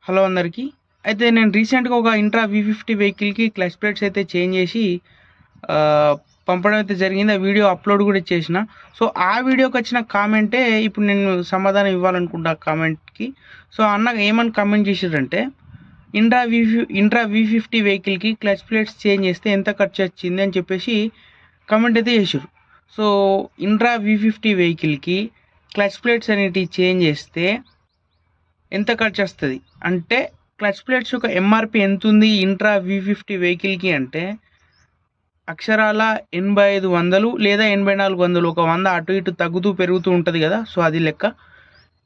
Hello అందరికీ. అయితే నేను రీసెంట్‌గా ఒక ఇంట్రా V50 వెహికల్‌కి క్లచ్ ప్లేట్స్ అయితే చేంజ్ చేసి పంపడం అయితే జరిగింది. ఆ వీడియో అప్లోడ్ కూడా చేసిన. సో, ఆ వీడియోకి వచ్చిన కామెంటే ఇప్పుడు నేను సమాధానం ఇవ్వాలనుకుంటా ఆ కామెంట్‌కి. సో, అన్న ఏమని కామెంట్ చేసిర్రంటే, ఇంట్రా V50 వెహికల్‌కి క్లచ్ ప్లేట్స్ చేంజ్ చేస్తే ఎంత ఖర్చు వచ్చింది అని చెప్పేసి కామెంట్ అయితే చేసిర్రు. సో, ఇంట్రా V50 వెహికల్‌కి క్లచ్ ప్లేట్స్ అనేటివి చేంజ్ చేస్తే ఎంత ఖర్చు వస్తుంది అంటే, క్లచ్ ప్లేట్స్ యొక్క ఎంఆర్పి ఎంత ఉంది ఇంట్రా V50 వెహికల్కి అంటే అక్షరాల 8500 లేదా 8400, ఒక 100 అటు ఇటు తగ్గుతూ పెరుగుతూ ఉంటుంది కదా. సో అది లెక్క.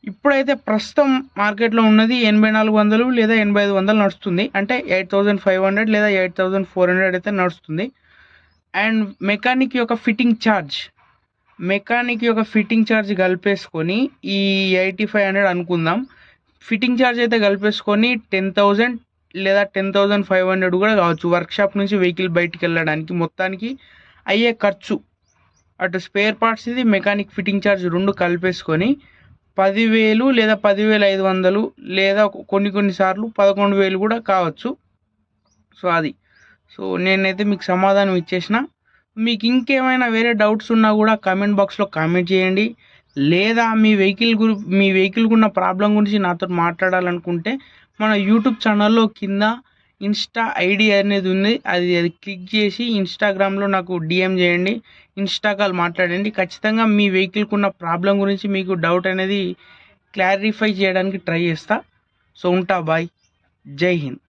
ఇప్పుడైతే ప్రస్తుతం మార్కెట్లో ఉన్నది 8400 లేదా 8500 నడుస్తుంది. అంటే 8500 లేదా 8400 అయితే నడుస్తుంది. అండ్ మెకానిక్ యొక్క ఫిట్టింగ్ ఛార్జ్ కలిపేసుకొని ఈ 8500 అనుకుందాం. ఫిట్టింగ్ ఛార్జ్ అయితే కలిపేసుకొని 10,000 లేదా 10,500 కూడా కావచ్చు. వర్క్షాప్ నుంచి వెహికల్ బయటికి వెళ్ళడానికి మొత్తానికి అయ్యే ఖర్చు, అటు స్పేర్ పార్ట్స్ ఇది మెకానిక్ ఫిట్టింగ్ ఛార్జ్ రెండు కలిపేసుకొని 10,000 లేదా 10,500 లేదా కొన్నిసార్లు 11,000 కూడా కావచ్చు. సో అది. సో నేనైతే మీకు సమాధానం ఇచ్చేసిన. మీకు ఇంకేమైనా వేరే డౌట్స్ ఉన్నా కూడా కామెంట్ బాక్స్లో కామెంట్ చేయండి. లేదా మీ వెహికల్కి ఉన్న ప్రాబ్లం గురించి నాతో మాట్లాడాలనుకుంటే మన యూట్యూబ్ ఛానల్లో కింద ఇన్స్టా ఐడి అనేది ఉంది. అది క్లిక్ చేసి ఇన్స్టాగ్రామ్లో నాకు డిఎం చేయండి, ఇన్స్టా కాల్ మాట్లాడండి. ఖచ్చితంగా మీ వెహికల్కి ఉన్న ప్రాబ్లం గురించి మీకు డౌట్ అనేది క్లారిఫై చేయడానికి ట్రై చేస్తా. సో ఉంటా, బాయ్, జై హింద్.